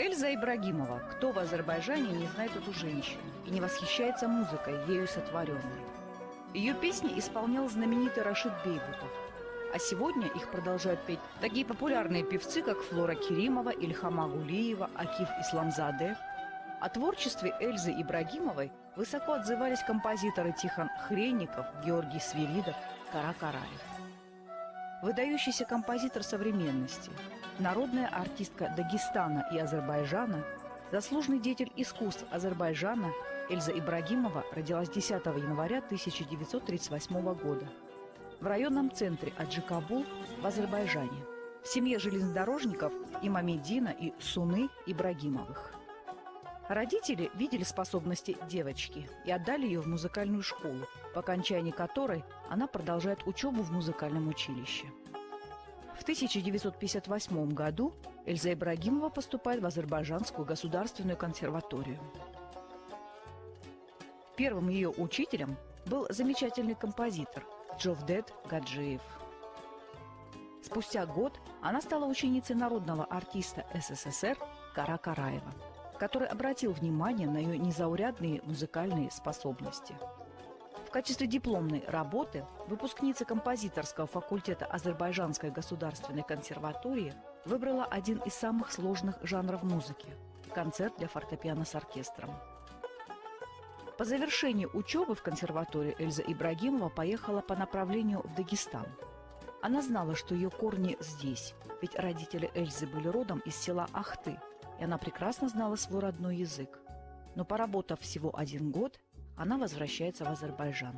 Эльза Ибрагимова. Кто в Азербайджане не знает эту женщину и не восхищается музыкой, ею сотворенной? Ее песни исполнял знаменитый Рашид Бейбутов. А сегодня их продолжают петь такие популярные певцы, как Флора Керимова, Ильхам Агулиева, Акиф Исламзаде. О творчестве Эльзы Ибрагимовой высоко отзывались композиторы Тихон Хренников, Георгий Свиридов, Кара Караев. Выдающийся композитор современности, народная артистка Дагестана и Азербайджана, заслуженный деятель искусств Азербайджана Эльза Ибрагимова родилась 10 января 1938 года в районном центре Аджикабул в Азербайджане, в семье железнодорожников Имамеддина и Суны Ибрагимовых. Родители видели способности девочки и отдали ее в музыкальную школу, по окончании которой она продолжает учебу в музыкальном училище. В 1958 году Эльза Ибрагимова поступает в Азербайджанскую государственную консерваторию. Первым ее учителем был замечательный композитор Джовдет Гаджиев. Спустя год она стала ученицей народного артиста СССР Кара Караева, который обратил внимание на ее незаурядные музыкальные способности. В качестве дипломной работы выпускница композиторского факультета Азербайджанской государственной консерватории выбрала один из самых сложных жанров музыки – концерт для фортепиано с оркестром. По завершении учебы в консерватории Эльза Ибрагимова поехала по направлению в Дагестан. Она знала, что ее корни здесь, ведь родители Эльзы были родом из села Ахты, и она прекрасно знала свой родной язык. Но поработав всего 1 год, она возвращается в Азербайджан.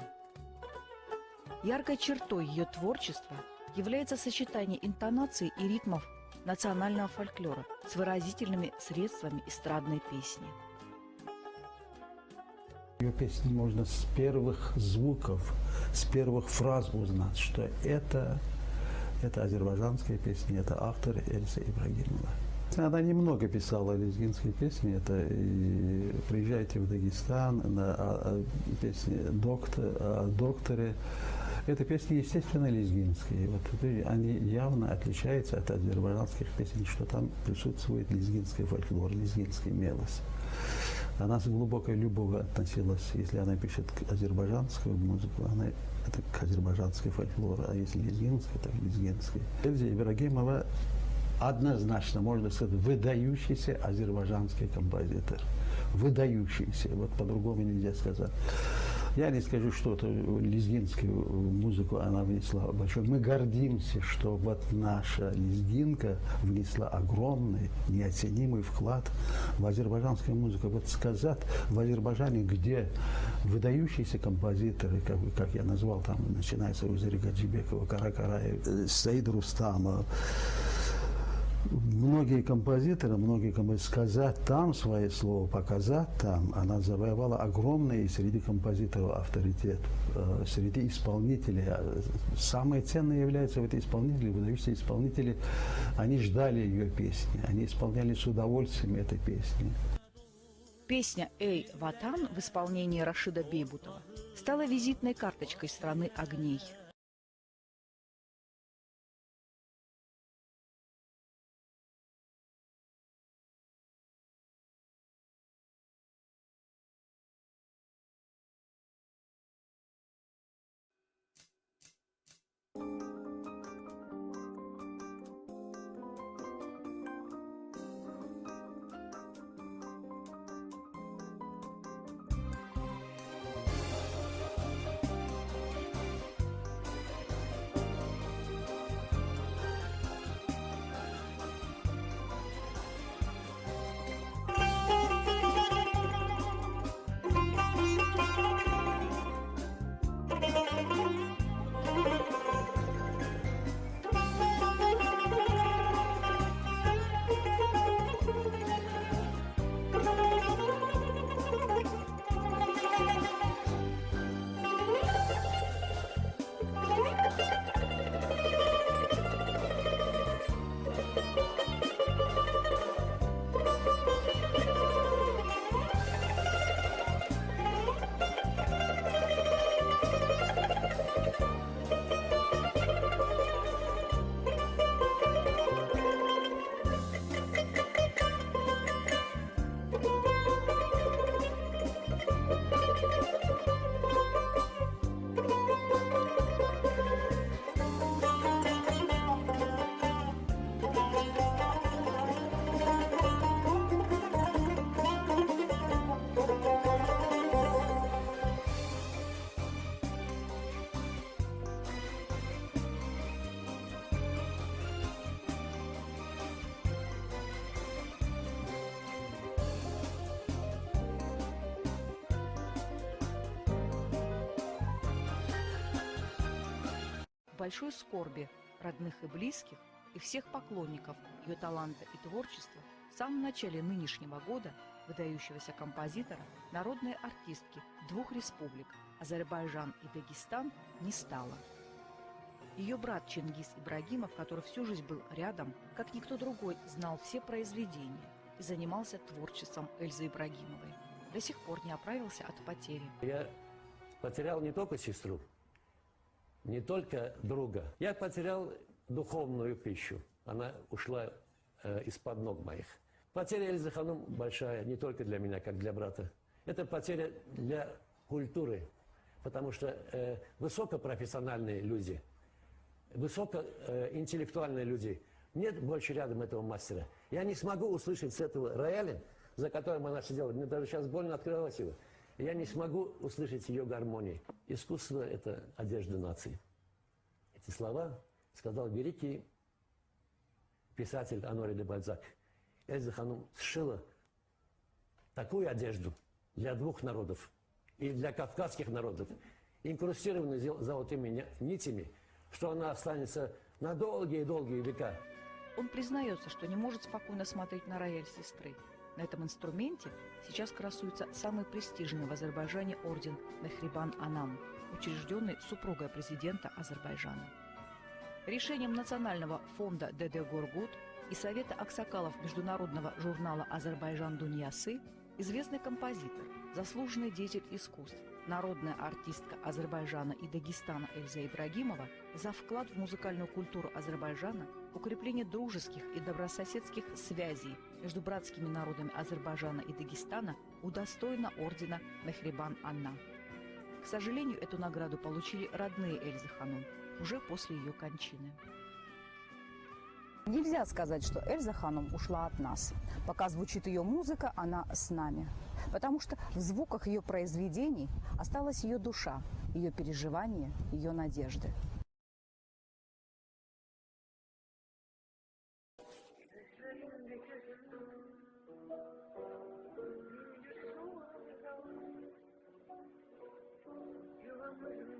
Яркой чертой ее творчества является сочетание интонаций и ритмов национального фольклора с выразительными средствами эстрадной песни. Ее песни можно с первых звуков, с первых фраз узнать, что это азербайджанская песня, это автор Эльза Ибрагимова. Она немного писала лезгинские песни. Это и «Приезжайте в Дагестан», песни о докторе. Это песни, естественно, лезгинские. Вот они явно отличаются от азербайджанских песен, что там присутствует лезгинский фольклор, лезгинский мелос. Она с глубокой любовью относилась, если она пишет азербайджанскую музыку, это к азербайджанской фольклору, а если лезгинский, то лезгинский. Эльза Ибрагимова однозначно, можно сказать, выдающийся азербайджанский композитор. Выдающийся, вот по-другому нельзя сказать. Я не скажу, что это лезгинскую музыку она внесла большой. Мы гордимся, что вот наша лезгинка внесла огромный, неоценимый вклад в азербайджанскую музыку. Вот сказать, в Азербайджане, где выдающиеся композиторы, как я назвал, там начинается Узери Гаджибекова, Кара Караев, Саид Рустамов, многие композиторы, сказать там свое слово, показать там, она завоевала огромный среди композиторов авторитет, среди исполнителей. Самое ценное является в эти исполнители, выдающиеся исполнители, они ждали ее песни, они исполняли с удовольствием этой песни. Песня «Эй, Ватан» в исполнении Рашида Бейбутова стала визитной карточкой страны огней. большой скорби родных и близких и всех поклонников ее таланта и творчества в самом начале нынешнего года выдающегося композитора, народной артистки двух республик Азербайджан и Дагестан не стало. Ее брат Чингиз Ибрагимов, который всю жизнь был рядом, как никто другой, знал все произведения и занимался творчеством Эльзы Ибрагимовой, до сих пор не оправился от потери. Я потерял не только сестру, не только друга. Я потерял духовную пищу. Она ушла из-под ног моих. Потеря Эльзы Ханум большая не только для меня, как для брата. Это потеря для культуры, потому что высокопрофессиональные люди, высокоинтеллектуальные люди, нет больше рядом этого мастера. Я не смогу услышать с этого рояля, за которым она сидела, мне даже сейчас больно открывалось его, я не смогу услышать ее гармонии. Искусство – это одежда нации. Эти слова сказал великий писатель Анори де Бальзак. Эльза Ханум сшила такую одежду для двух народов и для кавказских народов, инкрустированную золотыми нитями, что она останется на долгие-долгие века. Он признается, что не может спокойно смотреть на рояль сестры. На этом инструменте сейчас красуется самый престижный в Азербайджане орден Мехрибан Анам, учрежденный супругой президента Азербайджана. Решением Национального фонда ДД Горгут и Совета аксакалов международного журнала «Азербайджан Дуньясы» известный композитор, заслуженный деятель искусств, народная артистка Азербайджана и Дагестана Эльза Ибрагимова за вклад в музыкальную культуру Азербайджана, укрепление дружеских и добрососедских связей между братскими народами Азербайджана и Дагестана удостоена ордена Мехрибан Анна. К сожалению, эту награду получили родные Эльзы Ханум уже после ее кончины. Нельзя сказать, что Эльза Ханум ушла от нас. Пока звучит ее музыка, она с нами. Потому что в звуках ее произведений осталась ее душа, ее переживания, ее надежды. You